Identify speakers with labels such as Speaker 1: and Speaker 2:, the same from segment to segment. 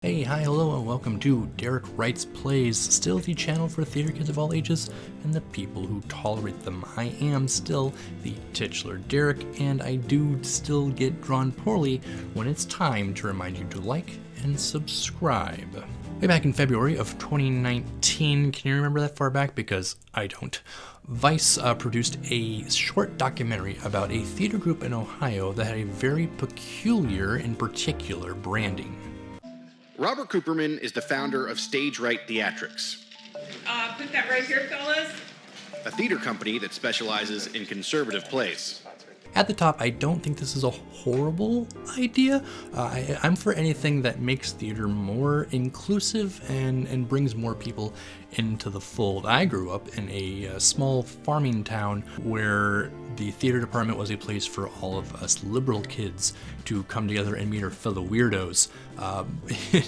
Speaker 1: Hey, hi, hello, and welcome to Derek Writes Plays, still the channel for theater kids of all ages and the people who tolerate them. I am still the titular Derek, and I do still get drawn poorly when it's time to remind you to like and subscribe. Way back in February of 2019, can you remember that far back? Because I don't. Vice produced a short documentary about a theater group in Ohio that had a very peculiar and particular branding.
Speaker 2: Robert Cooperman is the founder of Stage Right Theatrics.
Speaker 3: Put that right here, fellas.
Speaker 2: A theater company that specializes in conservative plays.
Speaker 1: At the top, I don't think this is a horrible idea. I'm for anything that makes theater more inclusive and brings more people into the fold. I grew up in a small farming town where the theater department was a place for all of us liberal kids to come together and meet our fellow weirdos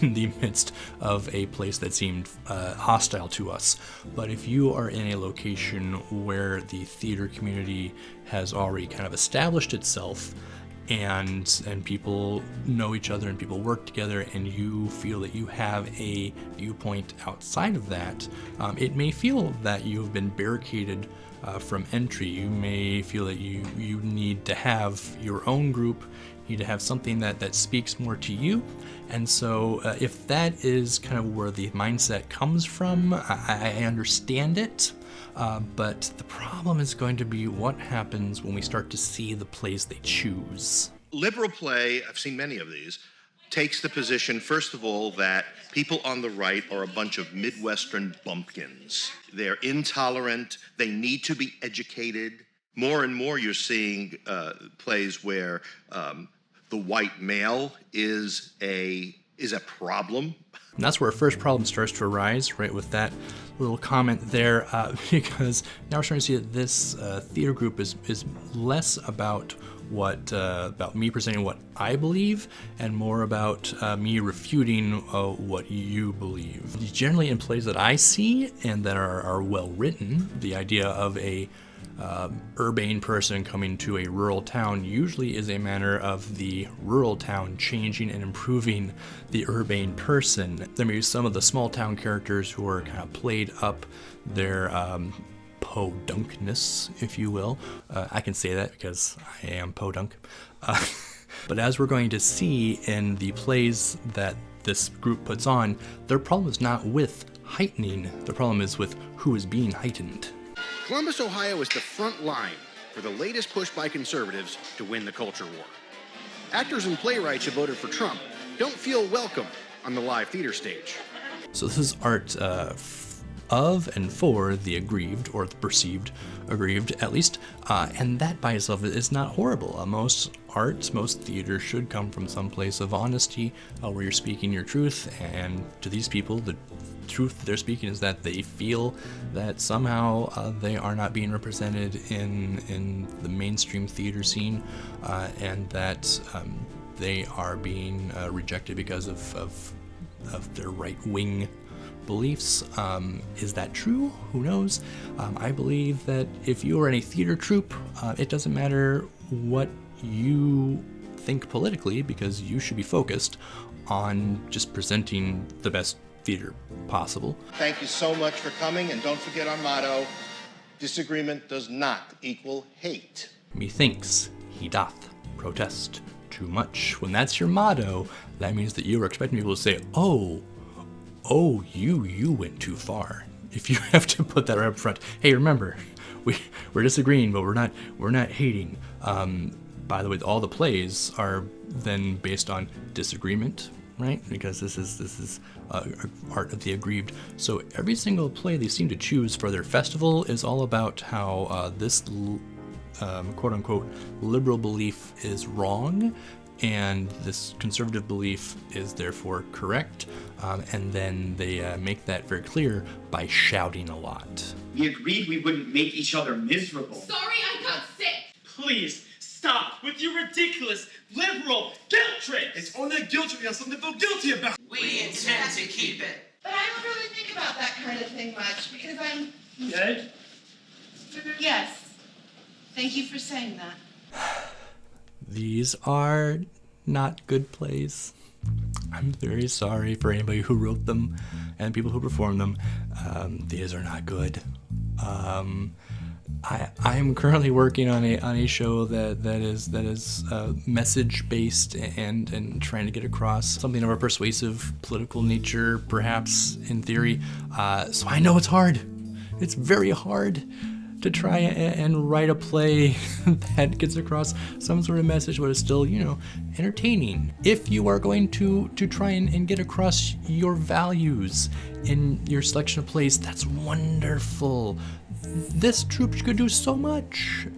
Speaker 1: in the midst of a place that seemed hostile to us. But if you are in a location where the theater community has already kind of established itself and people know each other and people work together, and you feel that you have a viewpoint outside of that, it may feel that you've been barricaded from entry. You may feel that you need to have your own group, you need to have something that speaks more to you. And so if that is kind of where the mindset comes from, I understand it. But the problem is going to be what happens when we start to see the plays they choose.
Speaker 4: Liberal play, I've seen many of these, takes the position, first of all, that people on the right are a bunch of Midwestern bumpkins. They're intolerant, they need to be educated. More and more you're seeing plays where the white male is a problem.
Speaker 1: And that's where our first problem starts to arise, right, with that little comment there, because now we're starting to see that this theater group is less about about me presenting what I believe and more about me refuting what you believe. Generally in plays that I see and that are well written, the idea of a urbane person coming to a rural town usually is a manner of the rural town changing and improving the urbane person. There may be some of the small town characters who are kind of played up their podunkness, if you will. I can say that because I am podunk. But as we're going to see in the plays that this group puts on, their problem is not with heightening, the problem is with who is being heightened.
Speaker 2: Columbus, Ohio is the front line for the latest push by conservatives to win the culture war. Actors and playwrights who voted for Trump don't feel welcome on the live theater stage.
Speaker 1: So this is art of and for the aggrieved, or the perceived aggrieved at least, and that by itself is not horrible. Most art, most theater should come from some place of honesty where you're speaking your truth, and to these people the truth they're speaking is that they feel that somehow they are not being represented in the mainstream theater scene, and that they are being rejected because of their right-wing beliefs. Is that true? Who knows? I believe that if you are in a theater troupe, it doesn't matter what you think politically, because you should be focused on just presenting the best theater possible.
Speaker 4: Thank you so much for coming, and don't forget our motto, disagreement does not equal hate.
Speaker 1: Methinks he doth protest too much. When that's your motto, that means that you are expecting people to say, oh, you went too far. If you have to put that right up front, hey, remember, we're disagreeing, but we're not hating. By the way, all the plays are then based on disagreement, right? Because this is art of the aggrieved. So every single play they seem to choose for their festival is all about how this quote-unquote liberal belief is wrong, and this conservative belief is therefore correct, and then they make that very clear by shouting a lot.
Speaker 5: We agreed we wouldn't make each other miserable.
Speaker 3: Sorry, I got sick.
Speaker 5: Please, stop with your ridiculous liberal guilt trips! It's only a guilt trip you have something to feel guilty about!
Speaker 6: We intend to keep it.
Speaker 3: But I don't really think about that kind of thing much because I'm...
Speaker 5: Good?
Speaker 3: Yes. Thank you for saying that.
Speaker 1: These are not good plays. I'm very sorry for anybody who wrote them and people who performed them. These are not good. I'm currently working on a show that is message based and trying to get across something of a persuasive political nature, perhaps in theory. So I know it's hard. It's very hard to try and write a play that gets across some sort of message, but is still, entertaining. If you are going to try and get across your values in your selection of plays, that's wonderful. This troupe could do so much.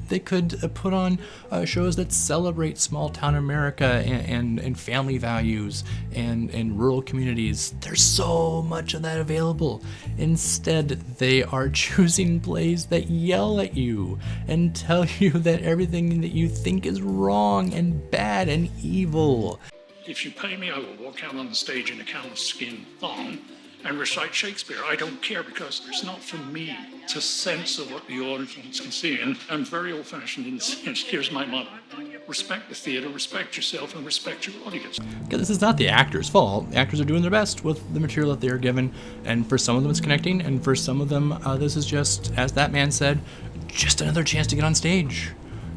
Speaker 1: They could put on shows that celebrate small town America and family values and rural communities. There's so much of that available. Instead, they are choosing plays that yell at you and tell you that everything that you think is wrong and bad and evil.
Speaker 7: If you pay me, I will walk out on the stage in a cow's skin thong and recite Shakespeare. I don't care, because it's not for me to censor what the audience can see. And I'm very old-fashioned in the sense, here's my motto: respect the theater, respect yourself, and respect your audience.
Speaker 1: Okay, this is not the actors' fault. The actors are doing their best with the material that they are given, and for some of them it's connecting, and for some of them this is just, as that man said, just another chance to get on stage.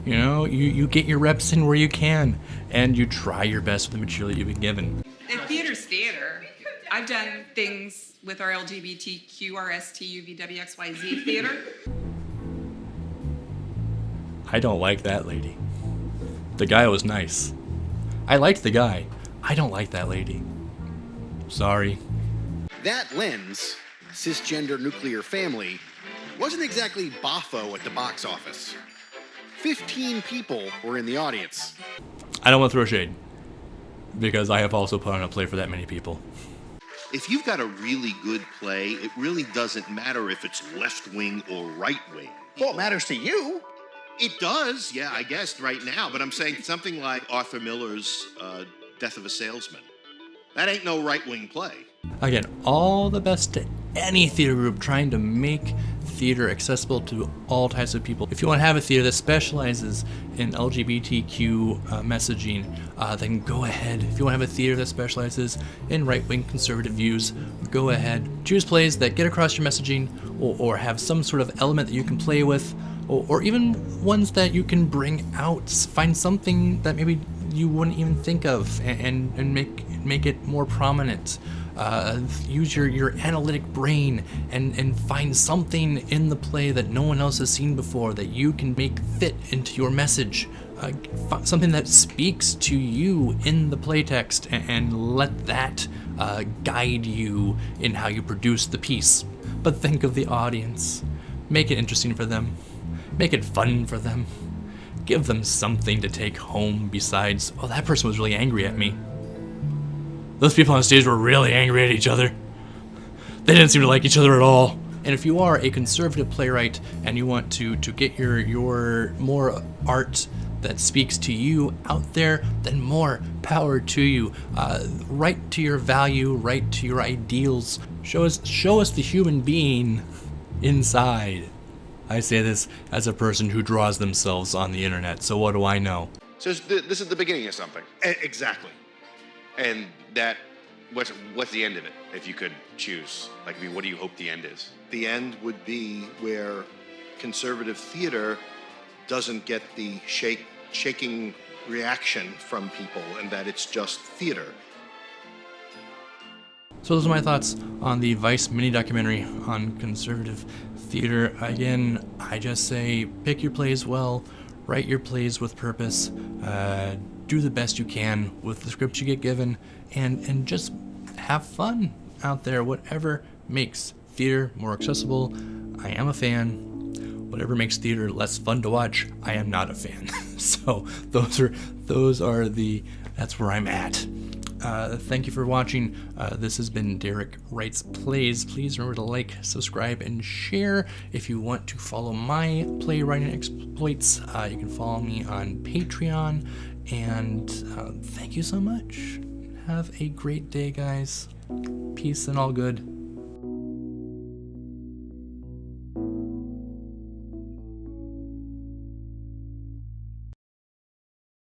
Speaker 1: You get your reps in where you can, and you try your best with the material that you've been given.
Speaker 8: If theater's theater, I've done things with our LGBTQRSTUVWXYZ theater.
Speaker 1: I don't like that lady. The guy was nice. I liked the guy. I don't like that lady. Sorry.
Speaker 2: That lens, cisgender nuclear family, wasn't exactly boffo at the box office. 15 people were in the audience.
Speaker 1: I don't want to throw shade, because I have also put on a play for that many people.
Speaker 4: If you've got a really good play, it really doesn't matter if it's left wing or right wing.
Speaker 2: Well, it matters to you.
Speaker 4: It does, yeah, I guess, right now. But I'm saying something like Arthur Miller's Death of a Salesman. That ain't no right wing play.
Speaker 1: Again, all the best to any theater group trying to make theater accessible to all types of people. If you want to have a theater that specializes in LGBTQ messaging, then go ahead. If you want to have a theater that specializes in right-wing conservative views, go ahead. Choose plays that get across your messaging, or have some sort of element that you can play with, or even ones that you can bring out. Find something that maybe you wouldn't even think of and make it more prominent. Use your analytic brain and find something in the play that no one else has seen before that you can make fit into your message. Something that speaks to you in the play text, and let that guide you in how you produce the piece. But think of the audience. Make it interesting for them. Make it fun for them. Give them something to take home besides, oh, that person was really angry at me. Those people on stage were really angry at each other. They didn't seem to like each other at all. And if you are a conservative playwright and you want to get your more art that speaks to you out there, then more power to you. Write to your value, write to your ideals. Show us the human being inside. I say this as a person who draws themselves on the internet, so what do I know?
Speaker 2: So this is the beginning of something.
Speaker 9: Exactly. And what's the end of it, if you could choose? What do you hope the end is?
Speaker 4: The end would be where conservative theater doesn't get the shaking reaction from people, and that it's just theater.
Speaker 1: So those are my thoughts on the Vice mini documentary on conservative theater. Again, I just say pick your plays well, write your plays with purpose, do the best you can with the script you get given, and just have fun out there. Whatever makes theater more accessible, I am a fan. Whatever makes theater less fun to watch, I am not a fan. So that's where I'm at. Thank you for watching. This has been Derek Writes Plays. Please remember to like, subscribe, and share. If you want to follow my playwriting exploits, you can follow me on Patreon. And thank you so much. Have a great day, guys. Peace and all good.